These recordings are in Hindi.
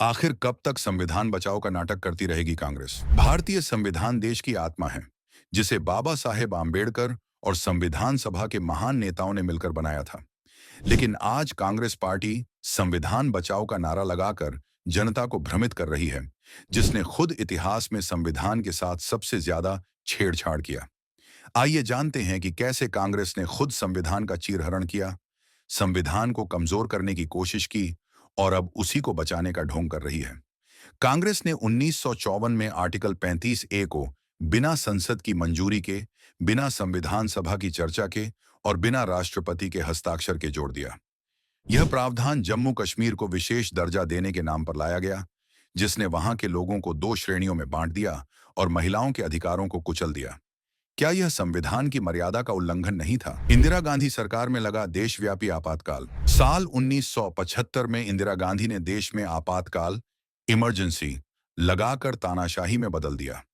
आखिर कब तक संविधान बचाओ का नाटक करती रहेगी कांग्रेस? भारतीय संविधान देश की आत्मा है, जिसे बाबा साहेब आम्बेडकर और संविधान सभा के महान नेताओं ने मिलकर बनाया था। लेकिन आज कांग्रेस पार्टी संविधान बचाओ का नारा लगाकर जनता को भ्रमित कर रही है, जिसने खुद इतिहास में संविधान के साथ सबसे ज्यादा छेड़छाड़ किया। आइए जानते हैं कि कैसे कांग्रेस ने खुद संविधान का चीरहरण किया, संविधान को कमजोर करने की कोशिश की और अब उसी को बचाने का ढोंग कर रही है। कांग्रेस ने 1954 में आर्टिकल 35 ए को बिना संसद की मंजूरी के, बिना संविधान सभा की चर्चा के और बिना राष्ट्रपति के हस्ताक्षर के जोड़ दिया। यह प्रावधान जम्मू कश्मीर को विशेष दर्जा देने के नाम पर लाया गया, जिसने वहां के लोगों को दो श्रेणियों में बांट दिया और महिलाओं के अधिकारों को कुचल दिया। क्या यह संविधान की मर्यादा का उल्लंघन नहीं था? इंदिरा गांधी सरकार में लगा देशव्यापी आपातकाल। साल 1975 में इंदिरा गांधी ने देश में आपातकाल, इमरजेंसी, लगाकर तानाशाही में बदल दिया।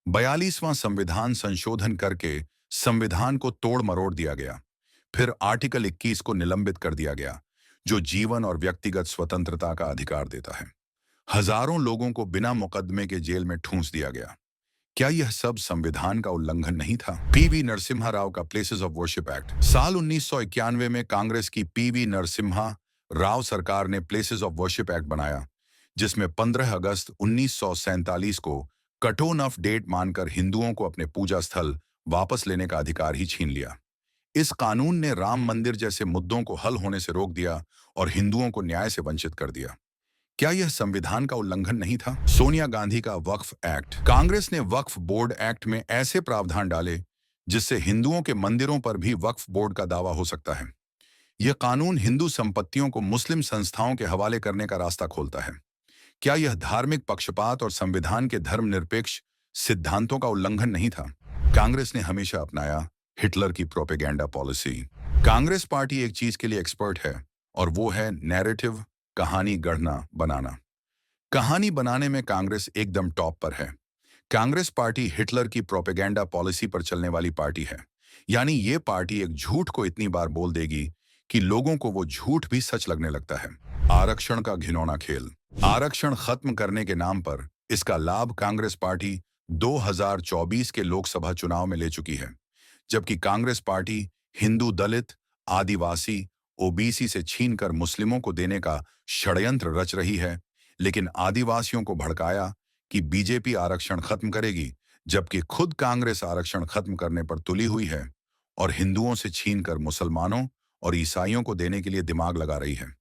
42वां संविधान संशोधन करके संविधान को तोड़ मरोड़ दिया गया। फिर आर्टिकल 21 को निलंबित कर दिया गया, जो जीवन और व्यक्तिगत स्वतंत्रता का अधिकार देता है। हजारों लोगों को बिना मुकदमे के जेल में ठूंस दिया गया। क्या यह सब संविधान का उल्लंघन नहीं था? पीवी नरसिम्हा राव का प्लेसेस ऑफ वर्शिप एक्ट। साल 1991 में कांग्रेस की पीवी नरसिम्हा राव सरकार ने प्लेसेस ऑफ वर्शिप एक्ट बनाया, जिसमें 15 अगस्त 1947 को कट ऑफ डेट मानकर हिंदुओं को अपने पूजा स्थल वापस लेने का अधिकार ही छीन लिया। इस कानून ने राम मंदिर जैसे मुद्दों को हल होने से रोक दिया और हिंदुओं को न्याय से वंचित कर दिया। क्या यह संविधान का उल्लंघन नहीं था? सोनिया गांधी का वक्फ एक्ट। कांग्रेस ने वक्फ बोर्ड एक्ट में ऐसे प्रावधान डाले जिससे हिंदुओं के मंदिरों पर भी वक्फ बोर्ड का दावा हो सकता है। यह कानून हिंदू संपत्तियों को मुस्लिम संस्थाओं के हवाले करने का रास्ता खोलता है। क्या यह धार्मिक पक्षपात और संविधान के धर्मनिरपेक्ष सिद्धांतों का उल्लंघन नहीं था? कांग्रेस ने हमेशा अपनाया हिटलर की प्रोपेगेंडा पॉलिसी। कांग्रेस पार्टी एक चीज के लिए एक्सपर्ट है, और वो है नैरेटिव, कहानी गढ़ना बनाना। कहानी बनाने में कांग्रेस एकदम टॉप पर है। कांग्रेस पार्टी हिटलर की प्रोपेगेंडा पॉलिसी पर चलने वाली पार्टी है। यानी ये पार्टी एक झूठ को इतनी बार बोल देगी कि लोगों को वो झूठ भी सच लगने लगता है। आरक्षण का घिनौना खेल। आरक्षण खत्म करने के नाम पर इसका लाभ कांग्रेस पार्टी 2024 के लोकसभा चुनाव में ले चुकी है, जबकि कांग्रेस पार्टी हिंदू, दलित, आदिवासी, ओबीसी से छीनकर मुस्लिमों को देने का षड्यंत्र रच रही है। लेकिन आदिवासियों को भड़काया कि बीजेपी आरक्षण खत्म करेगी, जबकि खुद कांग्रेस आरक्षण खत्म करने पर तुली हुई है और हिंदुओं से छीनकर मुसलमानों और ईसाइयों को देने के लिए दिमाग लगा रही है।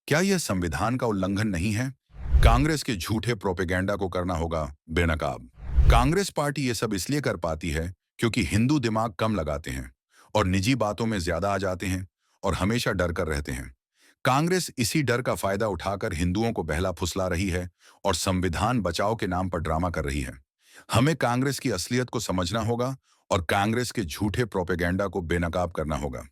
क्या यह संविधान का उल्लंघन नहीं है? कांग्रेस के झूठे प्रोपेगेंडा को करना होगा बेनकाब। कांग्रेस पार्टी ये सब इसलिए कर पाती है क्योंकि हिंदू दिमाग कम लगाते हैं और निजी बातों में ज्यादा आ जाते हैं और हमेशा डर कर रहते हैं। कांग्रेस इसी डर का फायदा उठाकर हिंदुओं को बहला फुसला रही है और संविधान बचाओ के नाम पर ड्रामा कर रही है। हमें कांग्रेस की असलियत को समझना होगा और कांग्रेस के झूठे प्रोपेगेंडा को बेनकाब करना होगा।